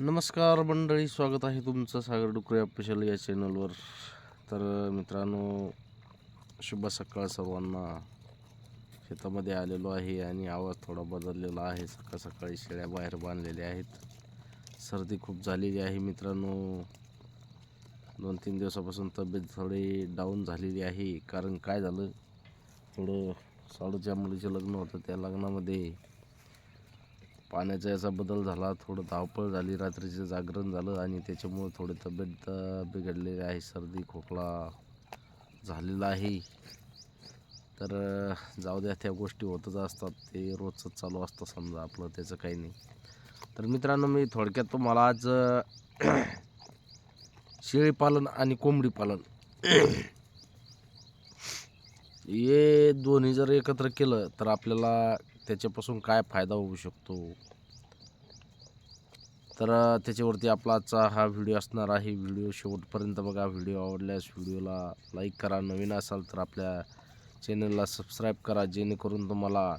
नमस्कार मंडळी, स्वागत आहे तुमचं सागर डुकरे ऑफिशियल या चॅनलवर. तर मित्रांनो, शुभ सकाळ सर्वांना. शेतामध्ये आलेलो आहे आणि आवाज थोडा बदललेला आहे. सकाळ सकाळी शेळ्या बाहेर बांधलेल्या आहेत. सर्दी खूप झालेली आहे मित्रांनो. 2-3 दिवसापासून तब्येत थोडी डाऊन झालेली आहे. कारण काय झालं, थोडं साडूच्या मुलीचं लग्न होतं. त्या लग्नामध्ये पाण्याचा याचा बदल झाला, थोडं धावपळ झाली, रात्रीचं जागरण झालं आणि त्याच्यामुळे थोडी तब्येत बिघडलेली आहे. सर्दी खोकला झालेला आहे. तर जाऊ द्या, त्या गोष्टी होतच असतात, ते रोजच चालू असतं समजा आपलं, त्याचं काही नाही. तर मित्रांनो, मी थोडक्यात तुम्हाला आज शेळीपालन आणि कोंबडी पालन हे दोन्ही जर एकत्र केलं तर आपल्याला त्याच्यापासून काय फायदा होऊ शकतो, तर त्याच्यावरती आपला आजचा हा व्हिडिओ असणार आहे. व्हिडिओ शेवटपर्यंत बघा. व्हिडिओ आवडल्यास व्हिडिओला लाईक करा. नवीन असाल तर आपल्या चॅनलला सबस्क्राईब करा, जेणेकरून तुम्हाला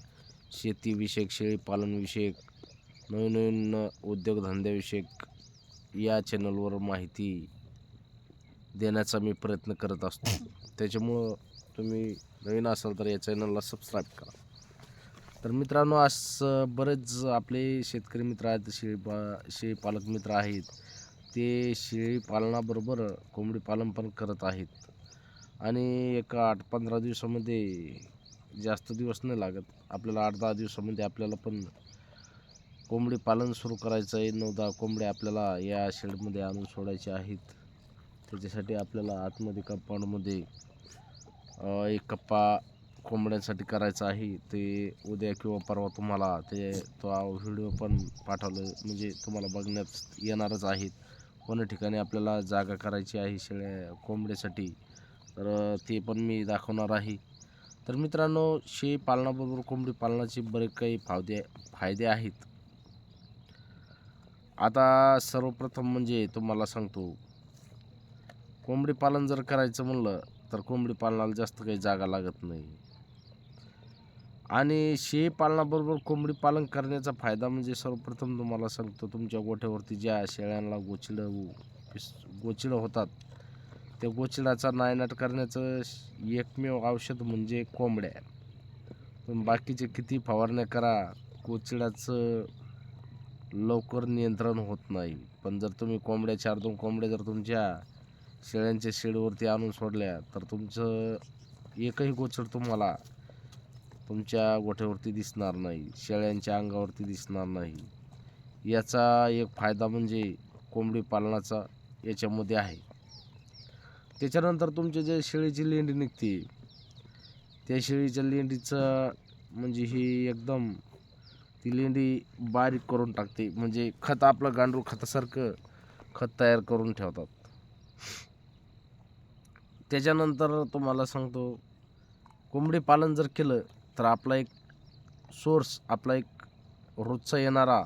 शेतीविषयक, शेळीपालनविषयक, नवीन नवीन उद्योगधंद्याविषयक या चॅनलवर माहिती देण्याचा मी प्रयत्न करत असतो. त्याच्यामुळं तुम्ही नवीन असाल तर या चॅनलला सबस्क्राईब करा. तर मित्रांनो, आज बरेच आपले शेतकरी मित्र आहेत, शेळीपालक मित्र आहेत, ते शेळीपालनाबरोबर कोंबडी पालन पण करत आहेत. आणि एका 8-15 दिवसामध्ये, जास्त दिवस नाही लागत आपल्याला, 8-10 दिवसामध्ये आपल्याला पण कोंबडी पालन सुरू करायचं आहे. 9-10 कोंबड्या आपल्याला या शेडमध्ये आणून सोडायचे आहेत. त्याच्यासाठी आपल्याला आतमध्ये कंपाऊंडमध्ये एक कप्पा कोंबड्यांसाठी करायचं आहे. ते उद्या किंवा परवा तुम्हाला तो व्हिडिओ पण पाठवलं, म्हणजे तुम्हाला बघण्यात येणारच आहेत. कोण्या ठिकाणी आपल्याला जागा करायची आहे कोंबड्यासाठी, तर ते पण मी दाखवणार आहे. तर मित्रांनो, शेळी पालनाबरोबर कोंबडी पालनाचे बरेच काही फायदे आहेत. आता सर्वप्रथम म्हणजे तुम्हाला सांगतो, कोंबडी पालन जर करायचं म्हणलं तर कोंबडी पालनाला जास्त काही जागा लागत नाही. आणि शेळी पालनाबरोबर कोंबडी पालन करण्याचा फायदा म्हणजे सर्वप्रथम तुम्हाला सांगतो, तुमच्या गोठ्यावरती ज्या शेळ्यांना गोचिडं होतात, त्या गोचिडाचा नायनाट करण्याचं एकमेव औषध म्हणजे कोंबड्या. पण बाकीचे किती फवारण्या करा, गोचिडाचं लवकर नियंत्रण होत नाही. पण जर तुम्ही 4-2 कोंबड्या जर तुमच्या शेळ्यांच्या शेडवरती आणून सोडल्या तर तुमचं एकही गोचड तुम्हाला तुमच्या गोठ्यावरती दिसणार नाही, शेळ्यांच्या अंगावरती दिसणार नाही. याचा एक फायदा म्हणजे कोंबडी पालनाचा याच्यामध्ये आहे. त्याच्यानंतर तुमचे जे शेळीची लेंडी निघते, त्या शेळीच्या लेंडीचं म्हणजे ही एकदम, ती लेंडी बारीक करून टाकते. म्हणजे खत, आपलं गांडूळ खतासारखं खत तयार करून ठेवतात. त्याच्यानंतर तुम्हाला सांगतो, कोंबडी पालन जर केलं तर आपला एक सोर्स, आपला एक रोजचा येणारा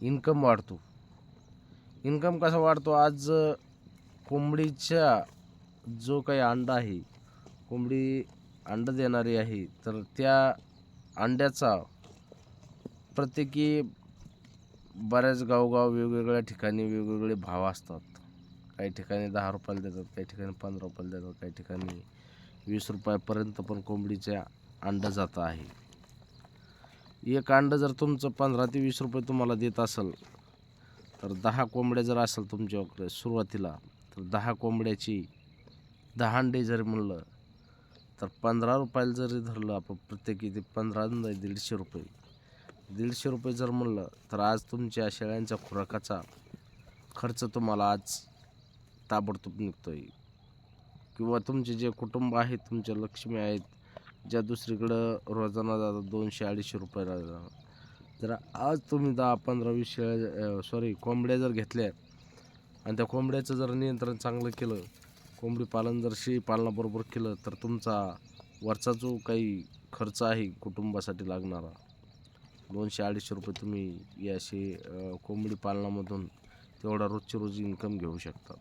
इन्कम वाढतो. इन्कम कसा वाढतो? आज कोंबडीच्या जो काही अंडा आहे, कोंबडी अंडं देणारी आहे, तर त्या अंड्याचा प्रत्येकी बऱ्याच गावोगाव वेगवेगळ्या ठिकाणी वेगवेगळे भाव असतात. काही ठिकाणी 10 रुपयाला देतात, काही ठिकाणी 15 रुपयाला देतात, काही ठिकाणी 20 रुपयापर्यंत पण कोंबडीच्या अंडं जातं आहे. एक अंडं जर तुमचं 15 ते 20 रुपये तुम्हाला देत असेल, तर 10 कोंबड्या जर असेल तुमच्याकडे सुरुवातीला, तर 10 कोंबड्याची 10 अंडे जरी म्हणलं तर 15 रुपयाला जरी धरलं आपण, प्रत्येकी ते 15 150 रुपये. 150 रुपये जर म्हणलं तर आज तुमच्या शेळ्यांच्या खुराकाचा खर्च तुम्हाला आज ताबडतोब निघतोय. किंवा तुमचे जे कुटुंब आहेत, तुमच्या लक्ष्मी आहेत, ज्या दुसरीकडं रोजाना जातात 200-250 रुपयाला, जर आज तुम्ही 10-15-20 कोंबड्या जर घेतल्या आणि त्या कोंबड्याचं जर नियंत्रण चांगलं केलं, कोंबडी पालन जर शेळी पालनाबरोबर केलं, तर तुमचा वरचा जो काही खर्च आहे कुटुंबासाठी लागणारा, 200-250 रुपये तुम्ही या कोंबडी पालनामधून तेवढा रोजची रोज इन्कम घेऊ शकता.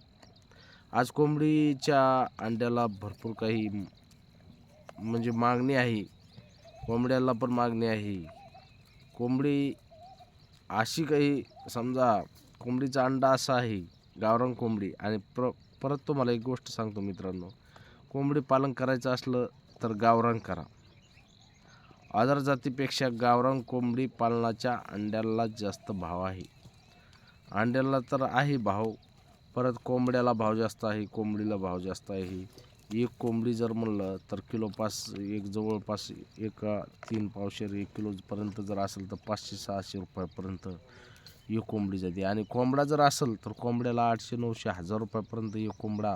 आज कोंबडीच्या अंड्याला भरपूर काही म्हणजे मागणी आहे, कोंबड्याला पण मागणी आहे. कोंबडी अशी काही समजा कोंबडीचा अंडा असा आहे, गावरान कोंबडी. आणि परत तुम्हाला एक गोष्ट सांगतो मित्रांनो, कोंबडी पालन करायचं असलं तर गावरान करा. अदर जातीपेक्षा गावरान कोंबडी पालनाच्या अंड्याला जास्त भाव आहे. अंड्याला तर आहे भाव, परत कोंबड्याला भाव जास्त आहे, कोंबडीला भाव जास्त आहे. एक कोंबडी जर म्हणलं तर किलोपास एक जवळपास एक 3 पावशेर 1 किलोपर्यंत जर असेल तर 500-600 रुपयापर्यंत एक कोंबडी जाते. आणि कोंबडा जर असेल तर कोंबड्याला 800-900-1000 रुपयापर्यंत एक कोंबडा,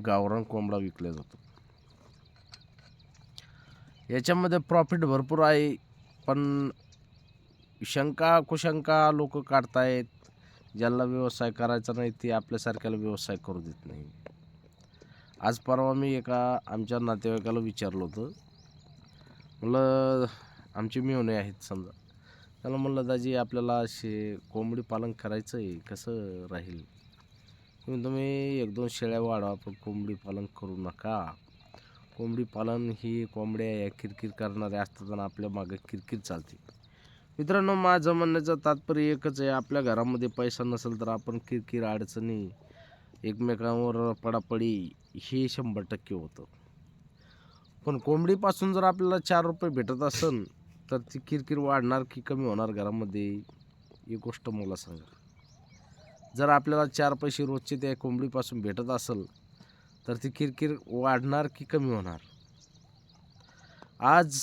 गावरान कोंबडा विकला जातो. याच्यामध्ये प्रॉफिट भरपूर आहे, पण शंका कुशंका लोक काढतायत. ज्यांना व्यवसाय करायचा नाही ते आपल्यासारख्याला व्यवसाय करू देत नाही. आज परवा मी एका आमच्या नातेवाईकाला विचारलं होतं, म्हणलं आमचे मेहुणे आहेत समजा, त्याला म्हणलं दाजी आपल्याला कोंबडी पालन करायचं आहे, कसं राहील? तुम्ही 1-2 शेळ्या वाढवा, पण कोंबडी पालन करू नका. कोंबडी पालन ही कोंबड्या या किरकिर करणाऱ्या असतात आणि आपल्या मागे किरकिर चालते. मित्रांनो, माझं म्हणण्याचं तात्पर्य एकच आहे, आपल्या घरामध्ये पैसा नसेल तर आपण किरकिर अडचणी एकमेकांवर पडापडी हे 100% होतं. पण कोंबडीपासून जर आपल्याला 4 रुपये भेटत असेल तर ती किरकिर वाढणार की कमी होणार घरामध्ये, ही गोष्ट मला सांगा. जर आपल्याला 4 पैसे रोजचे त्या कोंबडीपासून भेटत असेल तर ती किरकिर वाढणार की कमी होणार? आज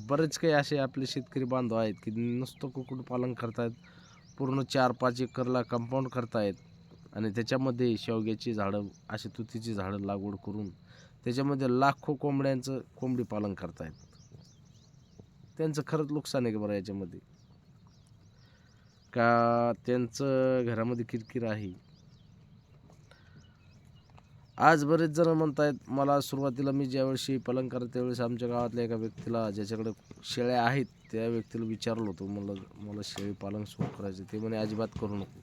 बरेच काही असे आपले शेतकरी बांधव आहेत की नुसतं कुक्कुटपालन करतायत, पूर्ण 4-5 एकरला कंपाऊंड करतायत आणि त्याच्यामध्ये शेवग्याची झाडं, अशी तुतीची झाडं लागवड करून त्याच्यामध्ये लाखो कोंबड्यांचं कोंबडी पालन करतायत. त्यांचं खरंच नुकसान आहे का बरं याच्यामध्ये? का त्यांचं घरामध्ये किरकिर आहे? आज बरेच जण म्हणतायत, मला सुरुवातीला मी ज्यावेळेस शेळी पालन करत त्यावेळेस आमच्या गावातल्या एका व्यक्तीला, ज्याच्याकडे शेळ्या आहेत त्या व्यक्तीला विचारलं होतं, मला शेळी पालन सुरू करायचं. ते म्हणे अजिबात करू नको,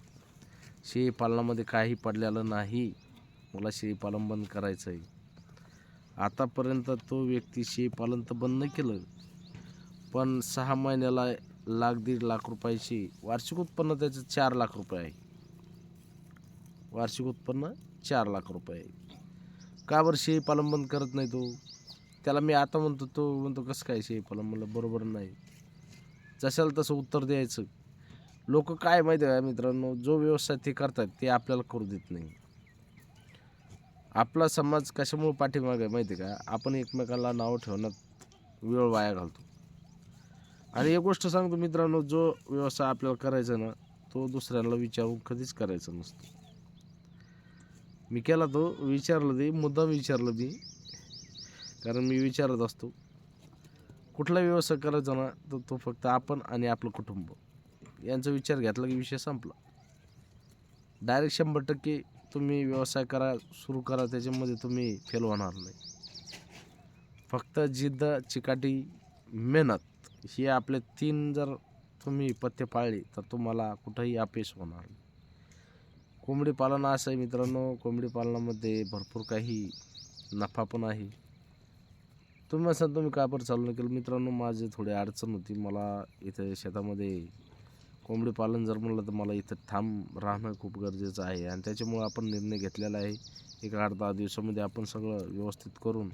शेळी पालनामध्ये काही पडलेलं नाही, मला शेळी पालन बंद करायचं आहे. आतापर्यंत तो व्यक्ती शेळी पालन तर बंद नाही केलं, पण 6 महिन्याला 1-1.5 लाख रुपयाची वार्षिक उत्पन्न त्याचं 4 लाख रुपये आहे. वार्षिक उत्पन्न 4 लाख रुपये आहे. का बरं शेळी पालन बंद करत नाही तो? त्याला मी आता म्हणतो, तो म्हणतो कसं काय शेळी पालन? म्हणलं बरोबर नाही, जशाला तसं उत्तर द्यायचं. लोक काय माहिती आहे मित्रांनो, जो व्यवसाय ते करतात ते आपल्याला करू देत नाही. आपला समाज कशामुळे पाठीमागे आहे माहिती आहे का? आपण एकमेकांना नाव ठेवण्यात वेळ वाया घालतो. आणि एक गोष्ट सांगतो मित्रांनो, जो व्यवसाय आपल्याला करायचा ना तो दुसऱ्याला विचारून कधीच करायचा नसतो. मी केला तो, विचारलं, ते मुद्दाम विचारलं मी, कारण मी विचारत असतो. कुठला व्यवसाय करायचा ना तर तो फक्त आपण आणि आपलं कुटुंब यांचा विचार घेतला की विषय संपला. डायरेक्ट 100% तुम्ही व्यवसाय सुरू करा, त्याच्यामध्ये तुम्ही फेल होणार नाही. फक्त जिद्द, चिकाटी, मेहनत ही आपले 3 जर तुम्ही पथ्य पाळली तर तुम्हाला कुठंही अपयश होणार नाही. कोंबडी पालन असं आहे मित्रांनो, कोंबडी पालनामध्ये भरपूर काही नफा पण आहे. तुम्ही असाल तुम्ही का बरं चालू नाही केलं? मित्रांनो, माझी थोडी अडचण होती, मला इथं शेतामध्ये कोंबडी पालन जर म्हणलं तर मला इथं ठाम राहणं खूप गरजेचं आहे. आणि त्याच्यामुळं आपण निर्णय घेतलेला आहे, एक 8-10 दिवसामध्ये आपण सगळं व्यवस्थित करून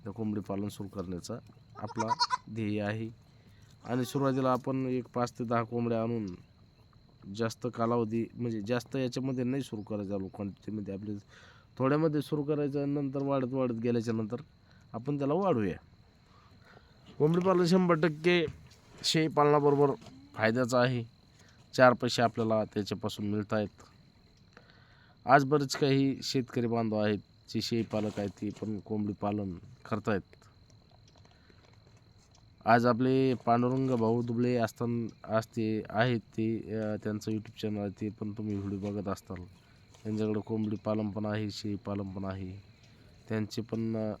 कोंबडी पालन सुरू करण्याचा आपला ध्येय आहे. आणि सुरुवातीला आपण एक 5 ते 10 कोंबड्या आणून जास्त कालावधी, म्हणजे जास्त याच्यामध्ये नाही सुरू करायचं, क्वांटिटीमध्ये आपले थोड्यामध्ये सुरू करायचं, नंतर वाढत वाढत गेल्याच्या नंतर आपण त्याला वाढवूया. कोंबडी पालन 100% शेळी पालनाबरोबर फायद्याचं आहे. 4 पैसे आपल्याला त्याच्यापासून मिळत आहेत. आज बरेच काही शेतकरी बांधव आहेत जे शेळी पालक आहेत, ते पण कोंबडी पालन करतायत. आज आपले पांडुरंग भाऊ दुबळे आहेत ते, त्यांचं यूट्यूब चॅनल आहे, ते पण तुम्ही व्हिडिओ बघत असताल. त्यांच्याकडे कोंबडी पालन पण आहे, शेळी पालन पण आहे. त्यांचे पण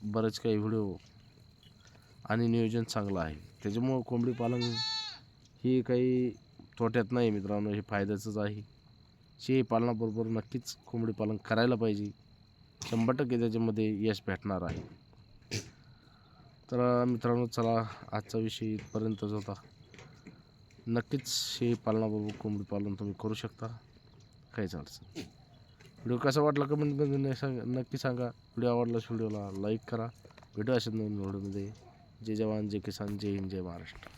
बरेच काही व्हिडिओ आणि नियोजन चांगलं आहे. त्याच्यामुळं कोंबडी पालन ही काही तोट्यात नाही मित्रांनो, हे फायद्याचंच आहे. शेळी पालनाबरोबर नक्कीच कोंबडी पालन करायला पाहिजे, 100% त्याच्यामध्ये यश भेटणार आहे. तर मित्रांनो, चला, आजचा विषय इथपर्यंतच होता. नक्कीच हे पालनाबाबत कोंबडी पालन तुम्ही करू शकता, काहीच अडचण नाही. व्हिडिओ कसा वाटला कमेंटमध्ये नक्की सांगा. व्हिडिओ आवडल्यास व्हिडिओला लाईक करा. भेटू अशाच नवीन व्हिडिओमध्ये. जय जवान, जय किसान, जय हिंद, जय महाराष्ट्र.